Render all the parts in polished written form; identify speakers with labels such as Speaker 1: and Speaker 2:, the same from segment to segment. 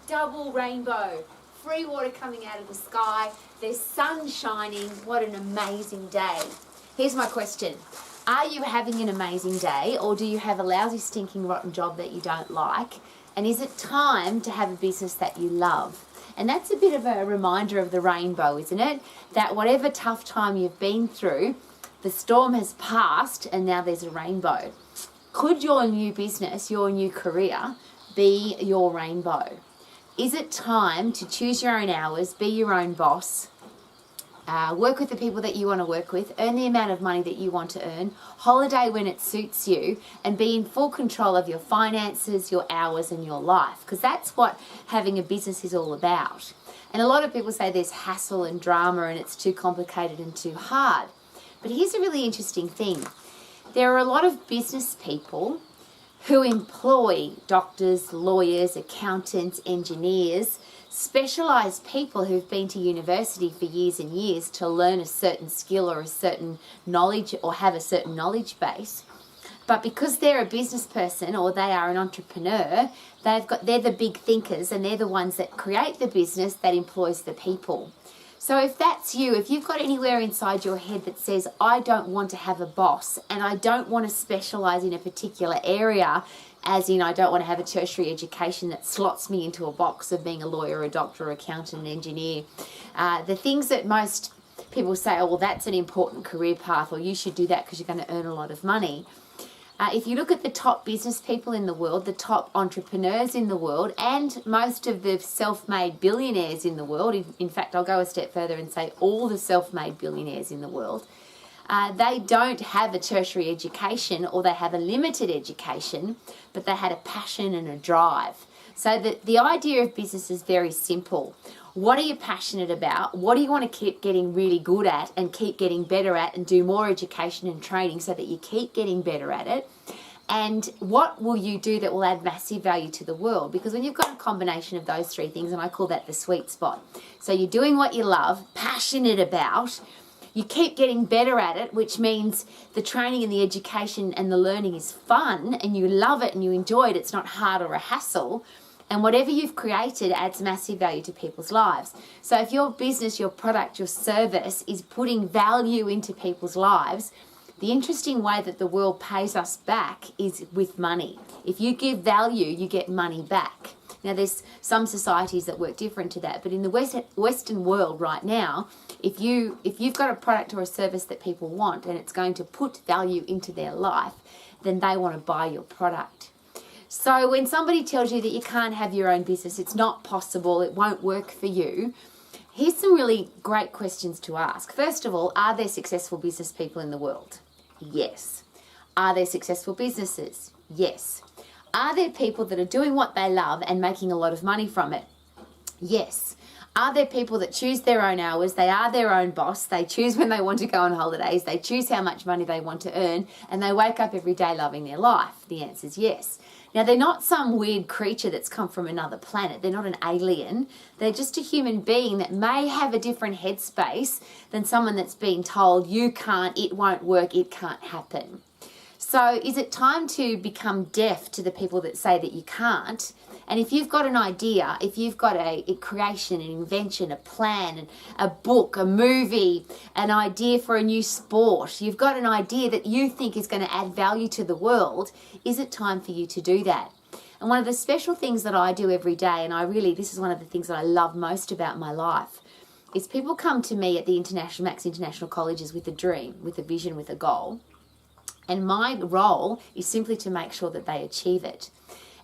Speaker 1: double rainbow, free water coming out of the sky, there's sun shining. What an amazing day. Here's my question. Are you having an amazing day, or do you have a lousy, stinking, rotten job that you don't like? And is it time to have a business that you love? And that's a bit of a reminder of the rainbow, isn't it? That whatever tough time you've been through, the storm has passed and now there's a rainbow. Could your new business, your new career, be your rainbow? Is it time to choose your own hours, be your own boss, work with the people that you want to work with, earn the amount of money that you want to earn, holiday when it suits you, and be in full control of your finances, your hours, and your life? Because that's what having a business is all about. And a lot of people say there's hassle and drama and it's too complicated and too hard. But here's a really interesting thing. There are a lot of business people who employ doctors, lawyers, accountants, engineers, specialised people who've been to university for years and years to learn a certain skill or a certain knowledge or have a certain knowledge base. But because they're a business person or they are an entrepreneur, they're the big thinkers and they're the ones that create the business that employs the people. So if that's you, if you've got anywhere inside your head that says, I don't want to have a boss and I don't want to specialise in a particular area, as in I don't want to have a tertiary education that slots me into a box of being a lawyer, a doctor, accountant, an engineer, the things that most people say, oh, well, that's an important career path, or you should do that because you're going to earn a lot of money. If you look at the top business people in the world, the top entrepreneurs in the world, and most of the self-made billionaires in the world, in fact, I'll go a step further and say all the self-made billionaires in the world, they don't have a tertiary education or they have a limited education, but they had a passion and a drive. So the idea of business is very simple. What are you passionate about? What do you want to keep getting really good at and keep getting better at and do more education and training so that you keep getting better at it? And what will you do that will add massive value to the world? Because when you've got a combination of those three things, and I call that the sweet spot. So you're doing what you love, passionate about, you keep getting better at it, which means the training and the education and the learning is fun and you love it and you enjoy it. It's not hard or a hassle. And whatever you've created adds massive value to people's lives. So if your business, your product, your service is putting value into people's lives, the interesting way that the world pays us back is with money. If you give value, you get money back. Now, there's some societies that work different to that, but in the Western world right now, if you've got a product or a service that people want and it's going to put value into their life, then they want to buy your product. So when somebody tells you that you can't have your own business, it's not possible, it won't work for you, here's some really great questions to ask. First of all, are there successful business people in the world? Yes. Are there successful businesses? Yes. Are there people that are doing what they love and making a lot of money from it? Yes. Are there people that choose their own hours, they are their own boss, they choose when they want to go on holidays, they choose how much money they want to earn, and they wake up every day loving their life? The answer is yes. Now, they're not some weird creature that's come from another planet. They're not an alien. They're just a human being that may have a different headspace than someone that's been told, you can't, it won't work, it can't happen. So is it time to become deaf to the people that say that you can't? And if you've got an idea, if you've got a creation, an invention, a plan, a book, a movie, an idea for a new sport, you've got an idea that you think is going to add value to the world, is it time for you to do that? And one of the special things that I do every day, and this is one of the things that I love most about my life, is people come to me at the Max International Colleges with a dream, with a vision, with a goal. And my role is simply to make sure that they achieve it.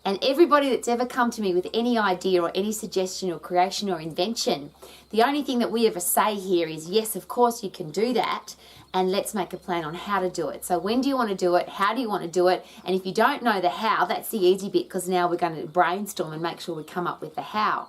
Speaker 1: And everybody that's ever come to me with any idea or any suggestion or creation or invention, the only thing that we ever say here is, yes, of course you can do that, and let's make a plan on how to do it. So when do you want to do it? How do you want to do it? And if you don't know the how, that's the easy bit, because now we're going to brainstorm and make sure we come up with the how.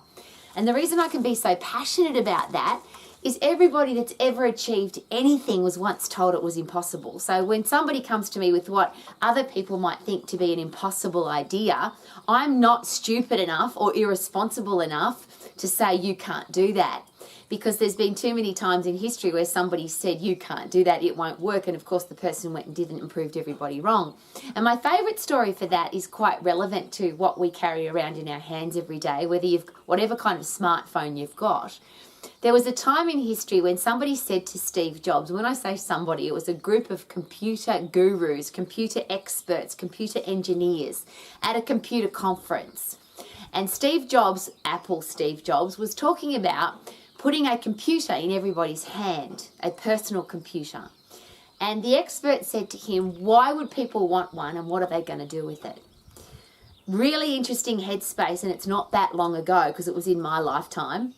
Speaker 1: And the reason I can be so passionate about that is everybody that's ever achieved anything was once told it was impossible. So when somebody comes to me with what other people might think to be an impossible idea, I'm not stupid enough or irresponsible enough to say you can't do that. Because there's been too many times in history where somebody said, you can't do that, it won't work. And of course the person went and did it and proved everybody wrong. And my favourite story for that is quite relevant to what we carry around in our hands every day, whatever kind of smartphone you've got. There was a time in history when somebody said to Steve Jobs, when I say somebody, it was a group of computer gurus, computer experts, computer engineers at a computer conference. And Steve Jobs, Apple Steve Jobs, was talking about putting a computer in everybody's hand, a personal computer. And the expert said to him, why would people want one and what are they going to do with it? Really interesting headspace, and it's not that long ago because it was in my lifetime.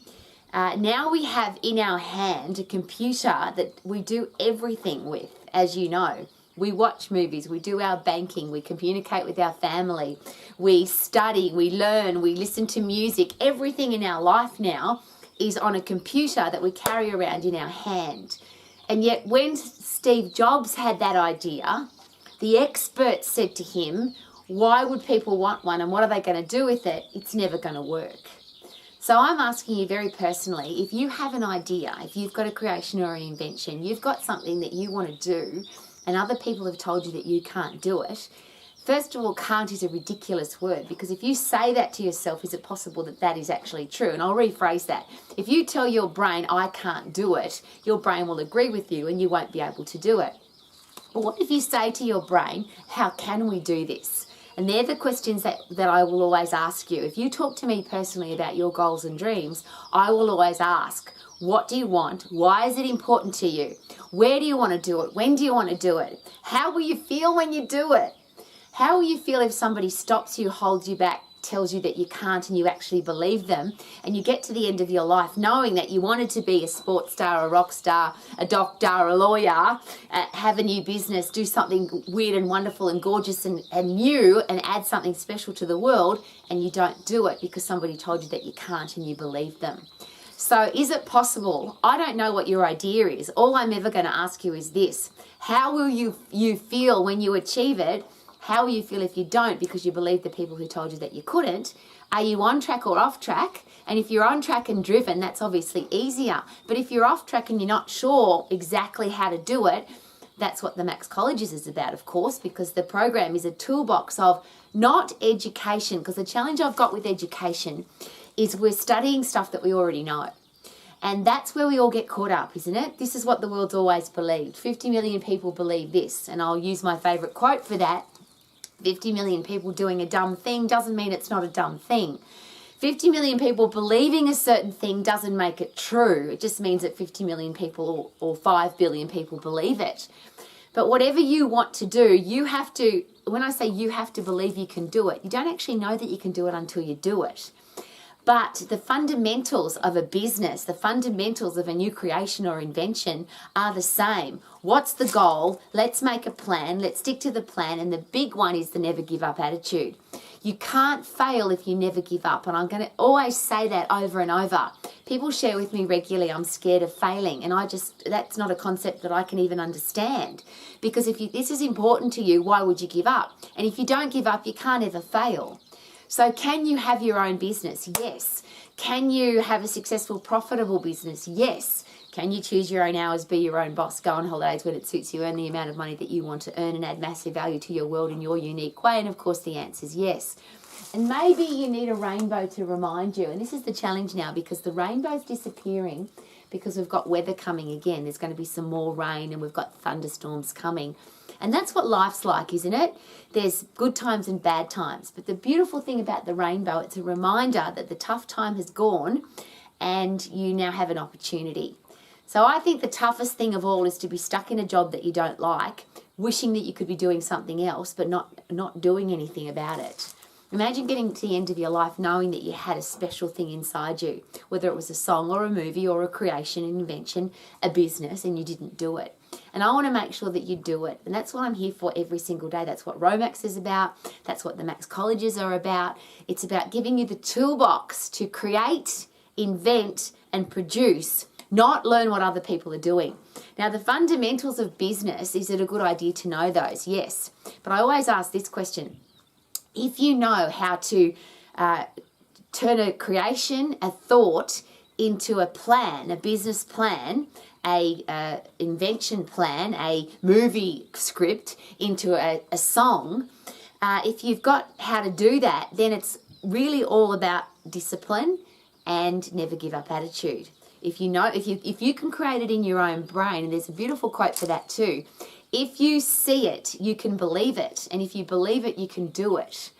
Speaker 1: Now we have in our hand a computer that we do everything with, as you know. We watch movies, we do our banking, we communicate with our family, we study, we learn, we listen to music. Everything in our life now is on a computer that we carry around in our hand. And yet when Steve Jobs had that idea, the expert said to him, why would people want one and what are they going to do with it? It's never going to work. So I'm asking you very personally, if you have an idea, if you've got a creation or an invention, you've got something that you want to do and other people have told you that you can't do it, first of all, can't is a ridiculous word, because if you say that to yourself, is it possible that that is actually true? And I'll rephrase that. If you tell your brain, I can't do it, your brain will agree with you and you won't be able to do it. But what if you say to your brain, how can we do this? And they're the questions that I will always ask you. If you talk to me personally about your goals and dreams, I will always ask, what do you want? Why is it important to you? Where do you want to do it? When do you want to do it? How will you feel when you do it? How will you feel if somebody stops you, holds you back, tells you that you can't and you actually believe them, and you get to the end of your life knowing that you wanted to be a sports star, a rock star, a doctor, a lawyer, have a new business, do something weird and wonderful and gorgeous and new and add something special to the world, and you don't do it because somebody told you that you can't and you believe them. So is it possible? I don't know what your idea is. All I'm ever going to ask you is this. How will you feel when you achieve it? How will you feel if you don't because you believe the people who told you that you couldn't? Are you on track or off track? And if you're on track and driven, that's obviously easier. But if you're off track and you're not sure exactly how to do it, that's what the Max Colleges is about, of course, because the program is a toolbox of not education, because the challenge I've got with education is we're studying stuff that we already know. And that's where we all get caught up, isn't it? This is what the world's always believed. 50 million people believe this. And I'll use my favourite quote for that. 50 million people doing a dumb thing doesn't mean it's not a dumb thing. 50 million people believing a certain thing doesn't make it true. It just means that 50 million people or 5 billion people believe it. But whatever you want to do, you have to, when I say you have to believe you can do it, you don't actually know that you can do it until you do it. But the fundamentals of a business, the fundamentals of a new creation or invention are the same. What's the goal? Let's make a plan. Let's stick to the plan. And the big one is the never give up attitude. You can't fail if you never give up. And I'm going to always say that over and over. People share with me regularly, I'm scared of failing. And that's not a concept that I can even understand. Because if this is important to you, why would you give up? And if you don't give up, you can't ever fail. So can you have your own business? Yes. Can you have a successful, profitable business? Yes. Can you choose your own hours, be your own boss, go on holidays when it suits you, earn the amount of money that you want to earn and add massive value to your world in your unique way? And of course the answer is yes. And maybe you need a rainbow to remind you. And this is the challenge now because the rainbow's disappearing because we've got weather coming again. There's going to be some more rain and we've got thunderstorms coming. And that's what life's like, isn't it? There's good times and bad times. But the beautiful thing about the rainbow, it's a reminder that the tough time has gone and you now have an opportunity. So I think the toughest thing of all is to be stuck in a job that you don't like, wishing that you could be doing something else, but not doing anything about it. Imagine getting to the end of your life knowing that you had a special thing inside you, whether it was a song or a movie or a creation, an invention, a business, and you didn't do it. And I want to make sure that you do it. And that's what I'm here for every single day. That's what Romax is about. That's what the Max Colleges are about. It's about giving you the toolbox to create, invent, and produce not learn what other people are doing. Now, the fundamentals of business, is it a good idea to know those? Yes. But I always ask this question. If you know how to turn a creation, a thought, into a plan, a business plan, a invention plan, a movie script into a song, if you've got how to do that, then it's really all about discipline and never give up attitude. If you can create it in your own brain, and there's a beautiful quote for that too, if you see it, you can believe it, and if you believe it, you can do it.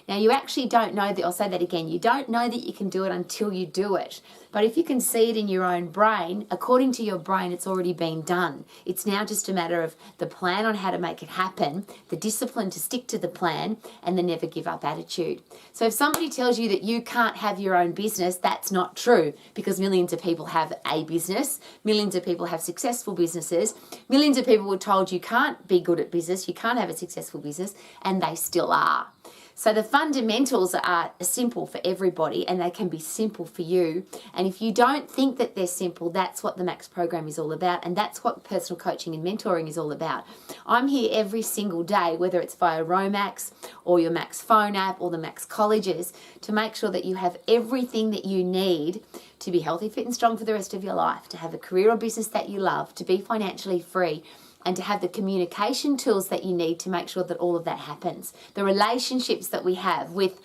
Speaker 1: Now, you actually don't know that, I'll say that again, you don't know that you can do it until you do it. But if you can see it in your own brain, according to your brain, it's already been done. It's now just a matter of the plan on how to make it happen, the discipline to stick to the plan, and the never give up attitude. So if somebody tells you that you can't have your own business, that's not true, because millions of people have a business, millions of people have successful businesses, millions of people were told you can't be good at business, you can't have a successful business, and they still are. So the fundamentals are simple for everybody, and they can be simple for you. And if you don't think that they're simple, that's what the Max program is all about, and that's what personal coaching and mentoring is all about. I'm here every single day, whether it's via Romax or your Max phone app or the Max colleges, to make sure that you have everything that you need to be healthy, fit and strong for the rest of your life, to have a career or business that you love, to be financially free, and to have the communication tools that you need to make sure that all of that happens. The relationships that we have with,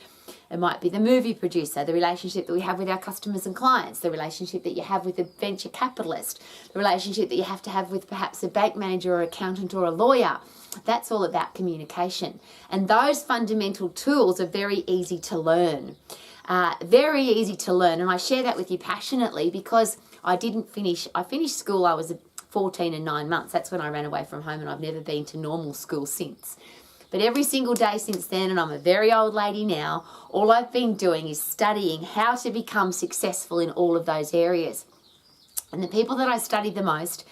Speaker 1: it might be the movie producer, the relationship that we have with our customers and clients, the relationship that you have with a venture capitalist, the relationship that you have to have with perhaps a bank manager or accountant or a lawyer. That's all about communication. And those fundamental tools are very easy to learn. Very easy to learn. And I share that with you passionately because I finished school, I was 14 and 9 months. That's when I ran away from home, and I've never been to normal school since. But every single day since then, and I'm a very old lady now, all I've been doing is studying how to become successful in all of those areas. And the people that I study the most,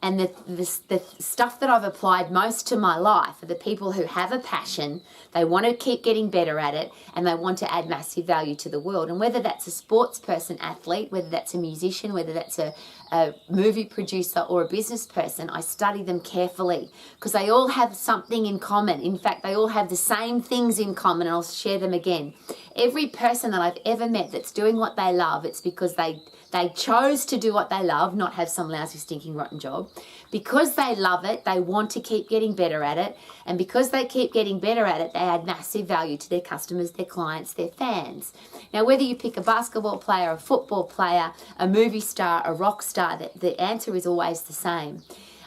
Speaker 1: and the stuff that I've applied most to my life, are the people who have a passion, they want to keep getting better at it, and they want to add massive value to the world. And whether that's a sports person, athlete, whether that's a musician, whether that's a movie producer or a business person, I study them carefully because they all have something in common. In fact, they all have the same things in common, and I'll share them again. Every person that I've ever met that's doing what they love, it's because they chose to do what they love, not have some lousy, stinking, rotten job. Because they love it, they want to keep getting better at it. And because they keep getting better at it, they add massive value to their customers, their clients, their fans. Now, whether you pick a basketball player, a football player, a movie star, a rock star, the answer is always the same.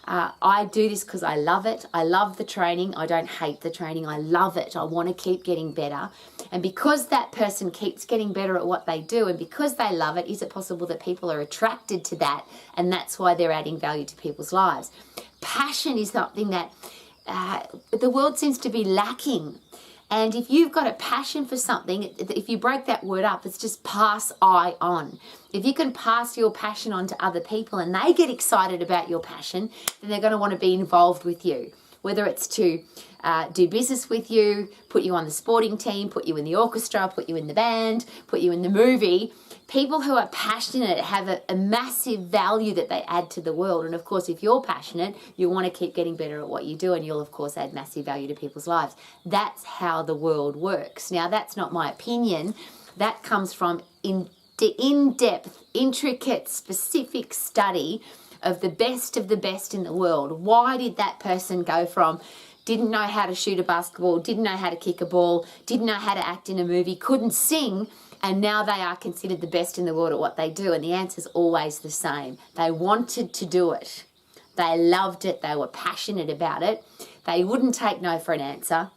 Speaker 1: I do this because I love it. I love the training. I don't hate the training. I love it. I want to keep getting better. And because that person keeps getting better at what they do, and because they love it, is it possible that people are attracted to that, and that's why they're adding value to people's lives? Passion is something that the world seems to be lacking. And if you've got a passion for something, if you break that word up, it's just pass I on. If you can pass your passion on to other people and they get excited about your passion, then they're going to want to be involved with you. Whether it's to do business with you, put you on the sporting team, put you in the orchestra, put you in the band, put you in the movie. People who are passionate have a massive value that they add to the world. And of course, if you're passionate, you want to keep getting better at what you do, and you'll of course add massive value to people's lives. That's how the world works. Now, that's not my opinion. That comes from in-depth, intricate, specific study of the best in the world. Why did that person go from didn't know how to shoot a basketball, didn't know how to kick a ball, didn't know how to act in a movie, couldn't sing, and now they are considered the best in the world at what they do? And the answer's always the same. They wanted to do it. They loved it. They were passionate about it. They wouldn't take no for an answer.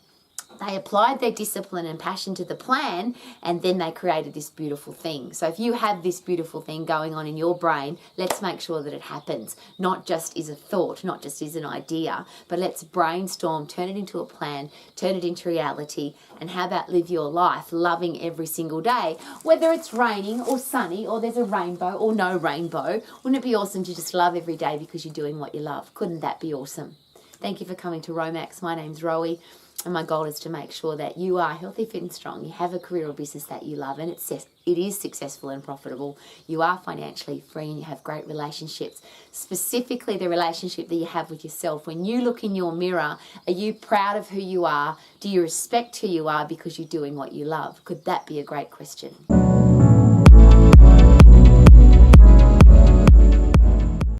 Speaker 1: They applied their discipline and passion to the plan, and then they created this beautiful thing. So if you have this beautiful thing going on in your brain, let's make sure that it happens. Not just as a thought, not just as an idea, but let's brainstorm, turn it into a plan, turn it into reality, and how about live your life loving every single day, whether it's raining or sunny or there's a rainbow or no rainbow. Wouldn't it be awesome to just love every day because you're doing what you love? Couldn't that be awesome? Thank you for coming to Romax. My name's Rowie. And my goal is to make sure that you are healthy, fit and strong. You have a career or business that you love and it is successful and profitable. You are financially free and you have great relationships. Specifically the relationship that you have with yourself. When you look in your mirror, are you proud of who you are? Do you respect who you are because you're doing what you love? Could that be a great question?